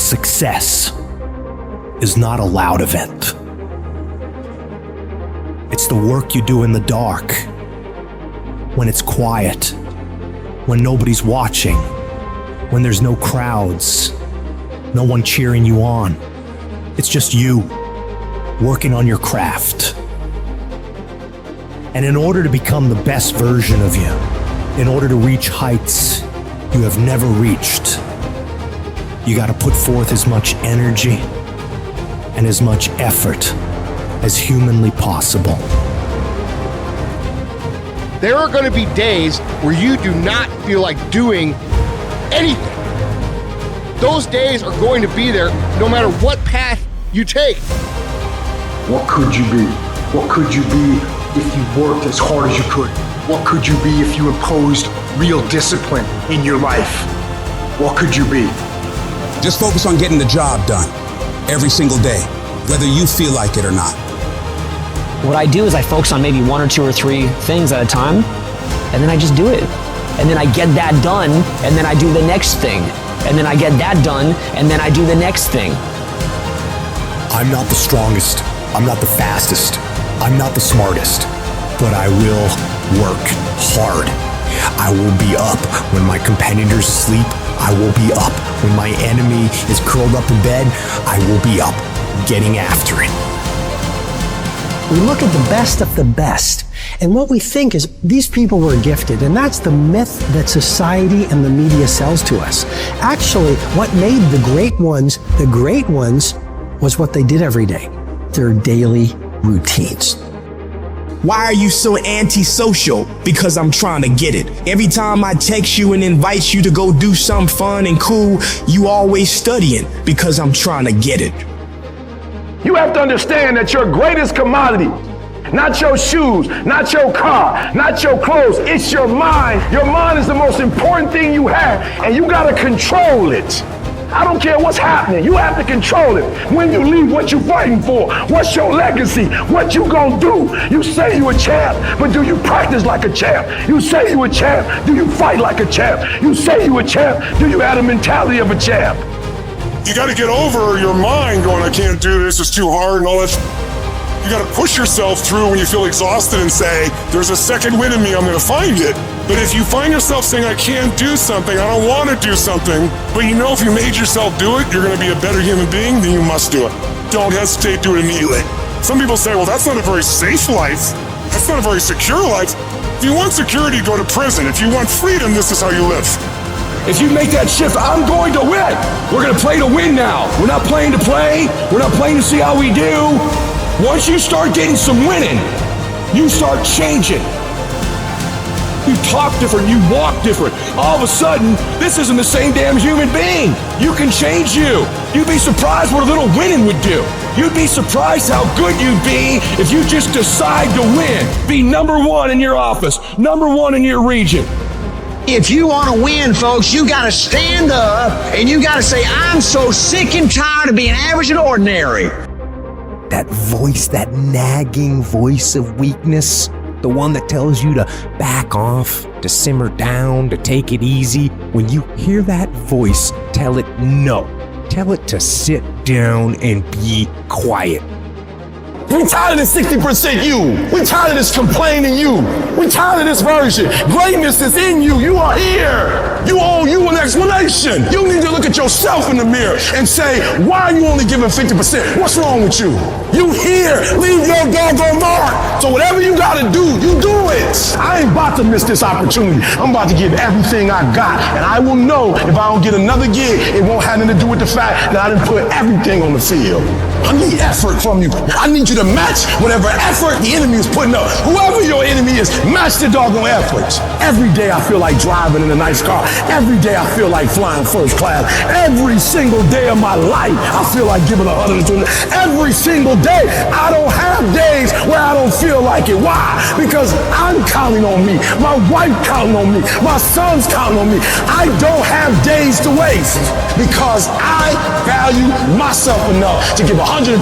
Success is not a loud event. It's the work you do in the dark, when it's quiet, when nobody's watching, when there's no crowds, no one cheering you on. It's just you working on your craft. And in order to become the best version of you, in order to reach heights you have never reached, you got to put forth as much energy and as much effort as humanly possible. There are going to be days where you do not feel like doing anything. Those days are going to be there no matter what path you take. What could you be? What could you be if you worked as hard as you could? What could you be if you imposed real discipline in your life? What could you be? Just focus on getting the job done every single day, whether you feel like it or not. What I do is I focus on maybe 1 or 2 or 3 things at a time, and then I just do it. And then I get that done, and then I do the next thing. And then I get that done, and then I do the next thing. I'm not the strongest, I'm not the fastest, I'm not the smartest, but I will work hard. I will be up when my competitors sleep. I will be up when my enemy is curled up in bed. I will be up getting after it. We look at the best of the best, and what we think is these people were gifted, and that's the myth that society and the media sells to us. Actually, what made the great ones was what they did every day, their daily routines. Why are you so antisocial? Because I'm trying to get it. Every time I text you and invite you to go do something fun and cool, you always studying because I'm trying to get it. You have to understand that your greatest commodity, not your shoes, not your car, not your clothes, it's your mind. Your mind is the most important thing you have, and you gotta control it. I don't care what's happening, you have to control it. When you leave, what you fighting for? What's your legacy? What you gonna do? You say you a champ, but do you practice like a champ? You say you a champ, do you fight like a champ? You say you a champ, do you have the mentality of a champ? You got to get over your mind going, I can't do this, it's too hard and all that. You got to push yourself through when you feel exhausted and say, there's a second wind in me, I'm going to find it. But if you find yourself saying, I can't do something, I don't want to do something, but you know if you made yourself do it, you're going to be a better human being, then you must do it. Don't hesitate, do it immediately. Some people say, well, that's not a very safe life. That's not a very secure life. If you want security, go to prison. If you want freedom, this is how you live. If you make that shift, I'm going to win. We're going to play to win now. We're not playing to play. We're not playing to see how we do. Once you start getting some winning, you start changing. You talk different, you walk different. All of a sudden, this isn't the same damn human being. You can change you. You'd be surprised what a little winning would do. You'd be surprised how good you'd be if you just decide to win. Be number 1 in your office, number 1 in your region. If you want to win, folks, you got to stand up and you got to say, I'm so sick and tired of being average and ordinary. That voice, that nagging voice of weakness, the one that tells you to back off, to simmer down, to take it easy. When you hear that voice, tell it no. Tell it to sit down and be quiet. We're tired of this 60% you. We're tired of this complaining you. We're tired of this version. Greatness is in you. You are here. You owe you an explanation. You need to look at yourself in the mirror and say, why are you only giving 50%? What's wrong with you? You here. Leave your doggone mark. So whatever you gotta do, you do it. I ain't about to miss this opportunity. I'm about to give everything I got. And I will know if I don't get another gig, it won't have anything to do with the fact that I didn't put everything on the field. I need effort from you. I need you to match whatever effort the enemy is putting up. Whoever your enemy is, match the doggone efforts. Every day I feel like driving in a nice car. Every day I feel like flying first class. Every single day of my life, I feel like giving 120. Every single day, I don't have days where I don't feel like it. Why? Because I'm counting on me. My wife counting on me. My son's counting on me. I don't have days to waste because I value myself enough to give 120%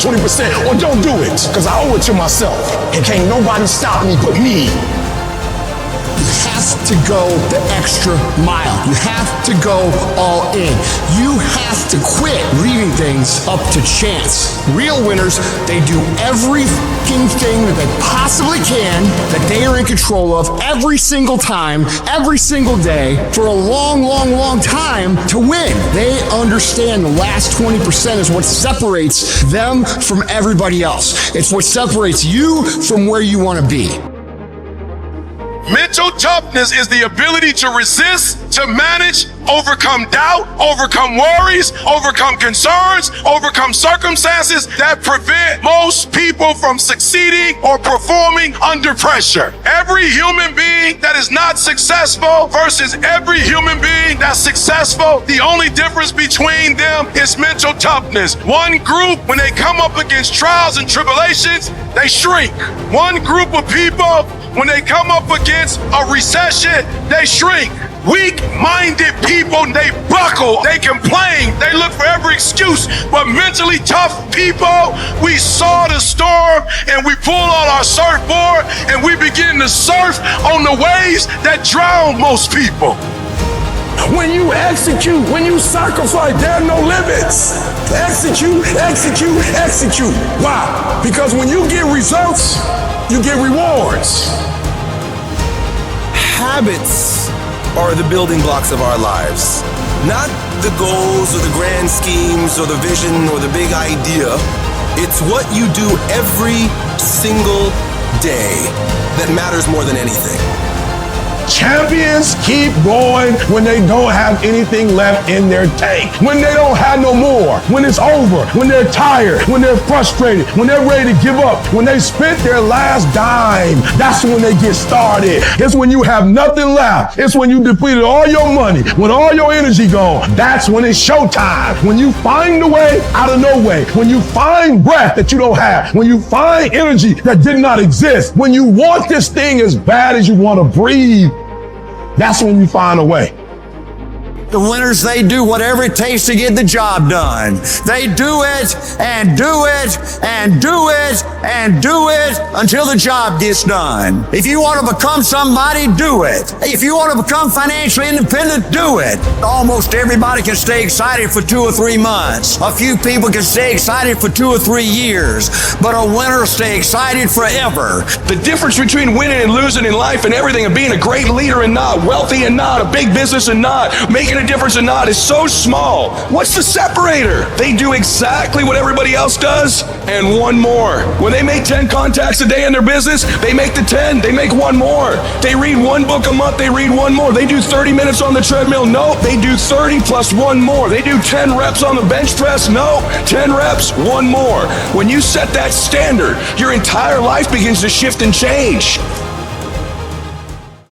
or don't do it because I owe it to myself. And can't nobody stop me but me. You have to go the extra mile. You have to go all in. You have to quit leaving things up to chance. Real winners, they do every fucking thing that they possibly can, that they are in control of every single time, every single day, for a long, long, long time to win. They understand the last 20% is what separates them from everybody else. It's what separates you from where you want to be. Mental toughness is the ability to resist, to manage, overcome doubt, overcome worries, overcome concerns, overcome circumstances that prevent most people from succeeding or performing under pressure. Every human being that is not successful versus every human being that's successful, the only difference between them is mental toughness. One group, when they come up against trials and tribulations, they shrink. One group of people, when they come up against a recession, they shrink. Weak-minded people, they buckle, they complain, they look for every excuse. But mentally tough people, we saw the storm and we pull out our surfboard and we begin to surf on the waves that drown most people. When you execute, when you sacrifice, there are no limits. Execute, execute, execute. Why? Because when you get results, you get rewards. Habits are the building blocks of our lives. Not the goals or the grand schemes or the vision or the big idea. It's what you do every single day that matters more than anything. Champions keep going when they don't have anything left in their tank. When they don't have no more. When it's over. When they're tired. When they're frustrated. When they're ready to give up. When they spent their last dime. That's when they get started. It's when you have nothing left. It's when you depleted all your money. When all your energy gone. That's when it's showtime. When you find a way out of no way. When you find breath that you don't have. When you find energy that did not exist. When you want this thing as bad as you want to breathe. That's when you find a way. The winners, they do whatever it takes to get the job done. They do it and do it and do it and do it until the job gets done. If you want to become somebody, do it. If you want to become financially independent, do it. Almost everybody can stay excited for 2 or 3 months. A few people can stay excited for 2 or 3 years, but a winner stay excited forever. The difference between winning and losing in life and everything, and being a great leader and not, wealthy and not, a big business and not, making a difference and not, is so small. What's the separator? They do exactly what everybody else does and one more. When they make 10 contacts a day in their business, they make the 10, they make one more. They read one book a month, they read one more. They do 30 minutes on the treadmill, no, they do 30 plus one more. They do 10 reps on the bench press, no, 10 reps, one more. When you set that standard, your entire life begins to shift and change.